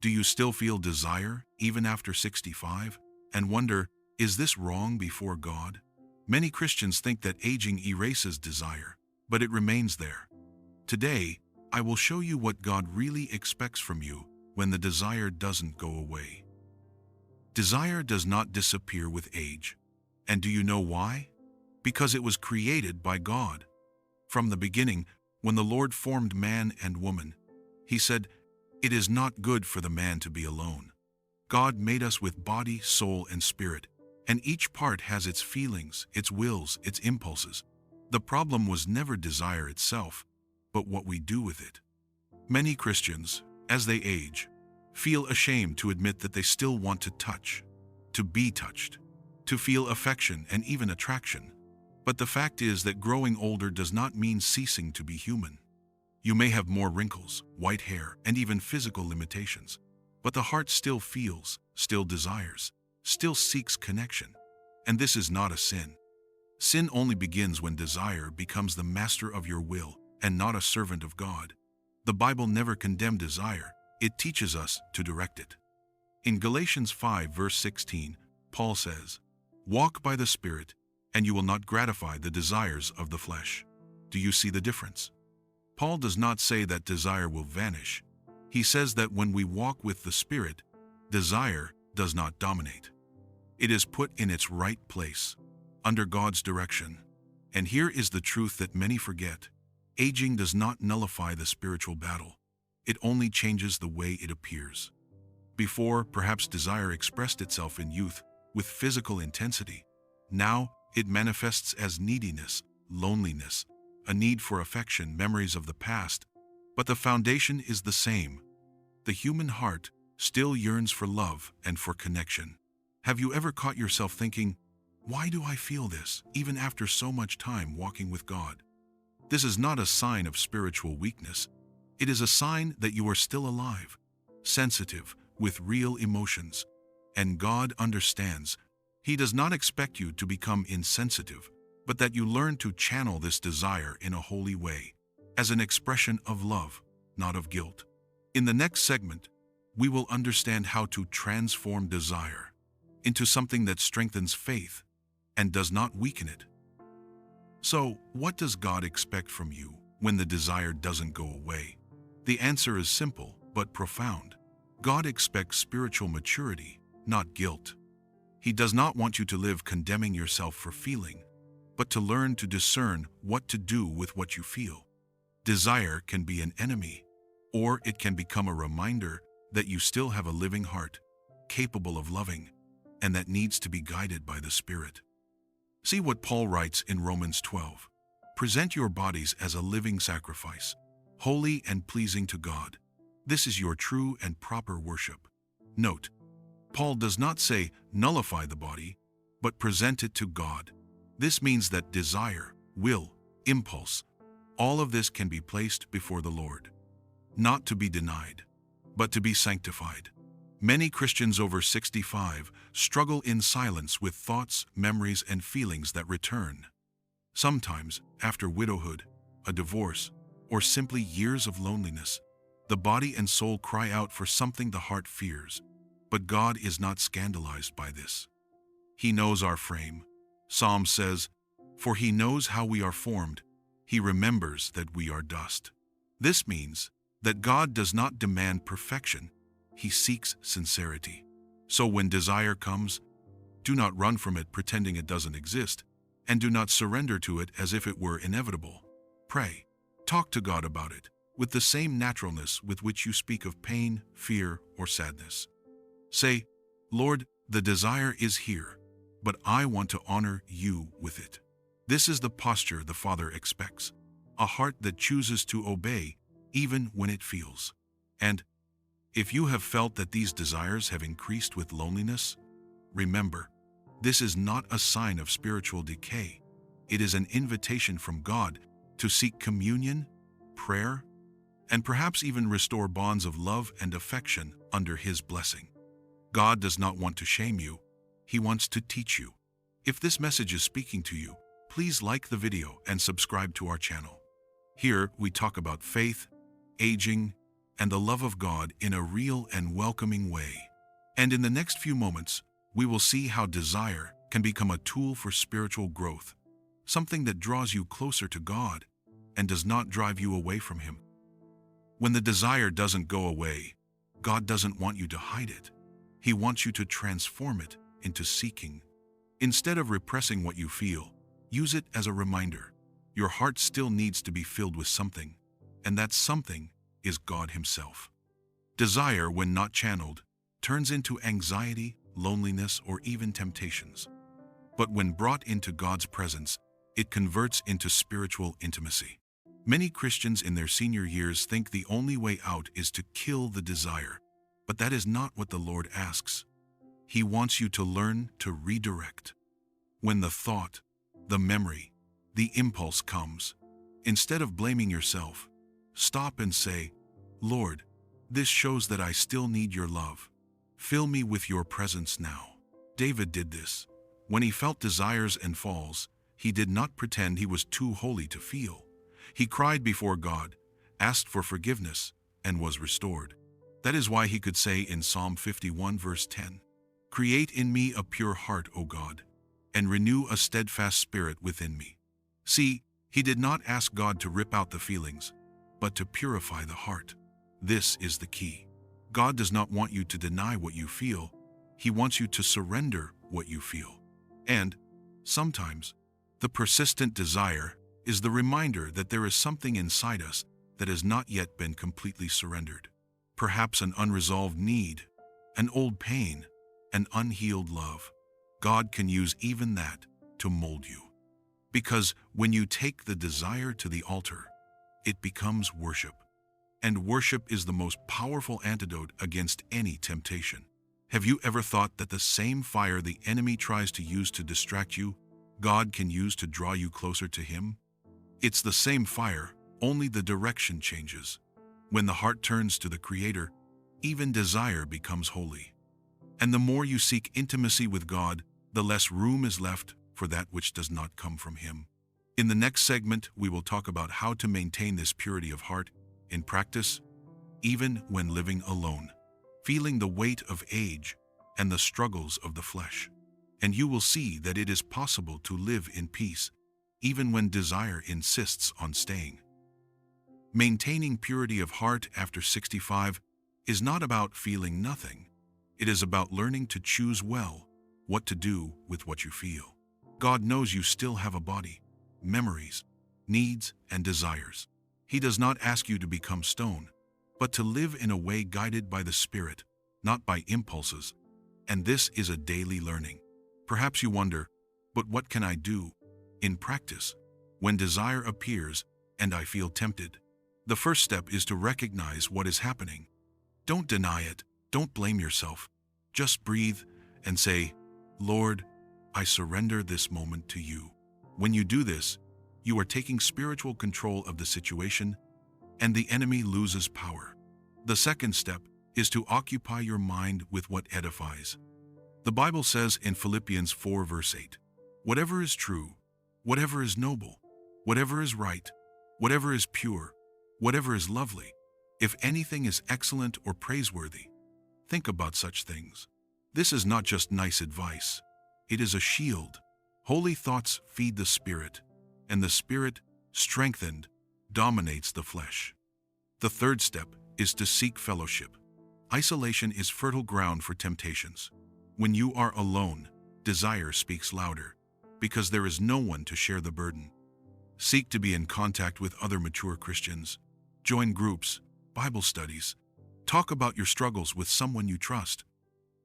Do you still feel desire, even after 65, and wonder, is this wrong before God? Many Christians think that aging erases desire, but it remains there. Today, I will show you what God really expects from you when the desire doesn't go away. Desire does not disappear with age. And do you know why? Because it was created by God. From the beginning, when the Lord formed man and woman, He said, "It is not good for the man to be alone." God made us with body, soul, and spirit, and each part has its feelings, its wills, its impulses. The problem was never desire itself, but what we do with it. Many Christians, as they age, feel ashamed to admit that they still want to touch, to be touched, to feel affection and even attraction. But the fact is that growing older does not mean ceasing to be human. You may have more wrinkles, white hair, and even physical limitations, but the heart still feels, still desires, still seeks connection. And this is not a sin. Sin only begins when desire becomes the master of your will and not a servant of God. The Bible never condemned desire, it teaches us to direct it. In Galatians 5 verse 16, Paul says, "Walk by the Spirit, and you will not gratify the desires of the flesh." Do you see the difference? Paul does not say that desire will vanish. He says that when we walk with the Spirit, desire does not dominate. It is put in its right place, under God's direction. And here is the truth that many forget. Aging does not nullify the spiritual battle. It only changes the way it appears. Before, perhaps desire expressed itself in youth with physical intensity. Now, it manifests as neediness, loneliness, a need for affection, memories of the past. But the foundation is the same. The human heart still yearns for love and for connection. Have you ever caught yourself thinking, "Why do I feel this, even after so much time walking with God?" This is not a sign of spiritual weakness. It is a sign that you are still alive, sensitive, with real emotions. And God understands. He does not expect you to become insensitive, but that you learn to channel this desire in a holy way, as an expression of love, not of guilt. In the next segment, we will understand how to transform desire into something that strengthens faith and does not weaken it. So, what does God expect from you when the desire doesn't go away? The answer is simple but profound. God expects spiritual maturity, not guilt. He does not want you to live condemning yourself for feeling, but to learn to discern what to do with what you feel. Desire can be an enemy, or it can become a reminder that you still have a living heart, capable of loving, and that needs to be guided by the Spirit. See what Paul writes in Romans 12. "Present your bodies as a living sacrifice, holy and pleasing to God. This is your true and proper worship." Note, Paul does not say nullify the body, but present it to God. This means that desire, will, impulse, all of this can be placed before the Lord. Not to be denied, but to be sanctified. Many Christians over 65 struggle in silence with thoughts, memories, and feelings that return. Sometimes, after widowhood, a divorce, or simply years of loneliness, the body and soul cry out for something the heart fears. But God is not scandalized by this. He knows our frame. Psalm says, "For He knows how we are formed. He remembers that we are dust." This means that God does not demand perfection. He seeks sincerity. So when desire comes, do not run from it pretending it doesn't exist, and do not surrender to it as if it were inevitable. Pray. Talk to God about it, with the same naturalness with which you speak of pain, fear, or sadness. Say, "Lord, the desire is here, but I want to honor you with it." This is the posture the Father expects, a heart that chooses to obey even when it feels. And if you have felt that these desires have increased with loneliness, remember, this is not a sign of spiritual decay. It is an invitation from God to seek communion, prayer, and perhaps even restore bonds of love and affection under His blessing. God does not want to shame you. He wants to teach you. If this message is speaking to you, please like the video and subscribe to our channel. Here we talk about faith, aging, and the love of God in a real and welcoming way. And in the next few moments, we will see how desire can become a tool for spiritual growth, something that draws you closer to God and does not drive you away from Him. When the desire doesn't go away, God doesn't want you to hide it. He wants you to transform it into seeking. Instead of repressing what you feel, use it as a reminder. Your heart still needs to be filled with something, and that something is God Himself. Desire, when not channeled, turns into anxiety, loneliness, or even temptations. But when brought into God's presence, it converts into spiritual intimacy. Many Christians in their senior years think the only way out is to kill the desire, but that is not what the Lord asks. He wants you to learn to redirect. When the thought, the memory, the impulse comes, instead of blaming yourself, stop and say, "Lord, this shows that I still need your love. Fill me with your presence now." David did this. When he felt desires and falls, he did not pretend he was too holy to feel. He cried before God, asked for forgiveness, and was restored. That is why he could say in Psalm 51 verse 10, "Create in me a pure heart, O God, and renew a steadfast spirit within me." See, he did not ask God to rip out the feelings, but to purify the heart. This is the key. God does not want you to deny what you feel. He wants you to surrender what you feel. And, sometimes, the persistent desire is the reminder that there is something inside us that has not yet been completely surrendered. Perhaps an unresolved need, an old pain, an unhealed love. God can use even that to mold you. Because when you take the desire to the altar, it becomes worship. And worship is the most powerful antidote against any temptation. Have you ever thought that the same fire the enemy tries to use to distract you, God can use to draw you closer to Him? It's the same fire, only the direction changes. When the heart turns to the Creator, even desire becomes holy. And the more you seek intimacy with God, the less room is left for that which does not come from Him. In the next segment, we will talk about how to maintain this purity of heart in practice, even when living alone, feeling the weight of age and the struggles of the flesh. And you will see that it is possible to live in peace, even when desire insists on staying. Maintaining purity of heart after 65 is not about feeling nothing. It is about learning to choose well what to do with what you feel. God knows you still have a body, memories, needs, and desires. He does not ask you to become stone, but to live in a way guided by the Spirit, not by impulses. And this is a daily learning. Perhaps you wonder, but what can I do in practice when desire appears and I feel tempted? The first step is to recognize what is happening. Don't deny it. Don't blame yourself. Just breathe and say, "Lord, I surrender this moment to you." When you do this, you are taking spiritual control of the situation, and the enemy loses power. The second step is to occupy your mind with what edifies. The Bible says in Philippians 4 verse 8, "Whatever is true, whatever is noble, whatever is right, whatever is pure, whatever is lovely, if anything is excellent or praiseworthy, think about such things." This is not just nice advice. It is a shield. Holy thoughts feed the Spirit, and the Spirit, strengthened, dominates the flesh. The third step is to seek fellowship. Isolation is fertile ground for temptations. When you are alone, desire speaks louder, because there is no one to share the burden. Seek to be in contact with other mature Christians. Join groups, Bible studies. Talk about your struggles with someone you trust.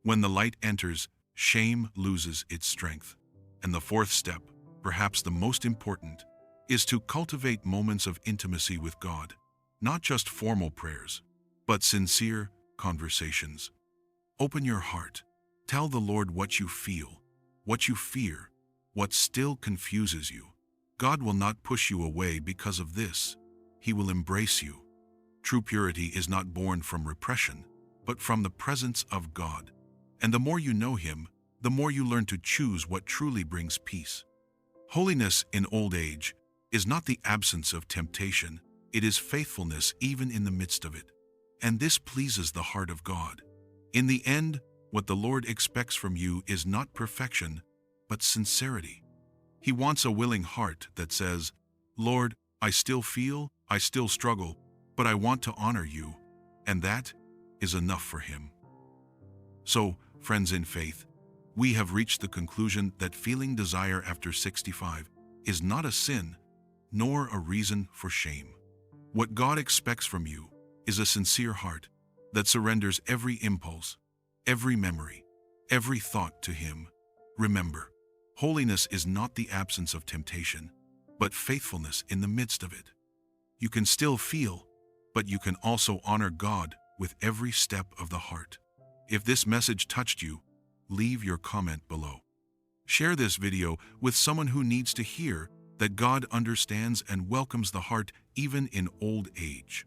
When the light enters, shame loses its strength. And the fourth step, perhaps the most important, is to cultivate moments of intimacy with God. Not just formal prayers, but sincere conversations. Open your heart. Tell the Lord what you feel, what you fear, what still confuses you. God will not push you away because of this. He will embrace you. True purity is not born from repression, but from the presence of God. And the more you know Him, the more you learn to choose what truly brings peace. Holiness in old age is not the absence of temptation, it is faithfulness even in the midst of it. And this pleases the heart of God. In the end, what the Lord expects from you is not perfection, but sincerity. He wants a willing heart that says, "Lord, I still feel, I still struggle, but I want to honor you," and that is enough for Him. So, friends in faith, we have reached the conclusion that feeling desire after 65 is not a sin, nor a reason for shame. What God expects from you is a sincere heart that surrenders every impulse, every memory, every thought to Him. Remember, holiness is not the absence of temptation, but faithfulness in the midst of it. You can still feel, but you can also honor God with every step of the heart. If this message touched you, leave your comment below. Share this video with someone who needs to hear that God understands and welcomes the heart even in old age.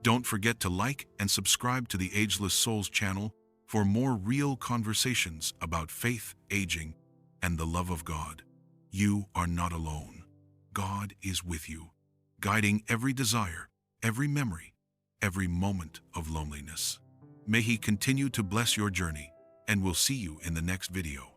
Don't forget to like and subscribe to the Ageless Souls channel for more real conversations about faith, aging, and the love of God. You are not alone. God is with you, guiding every desire, every memory, every moment of loneliness. May He continue to bless your journey, and we'll see you in the next video.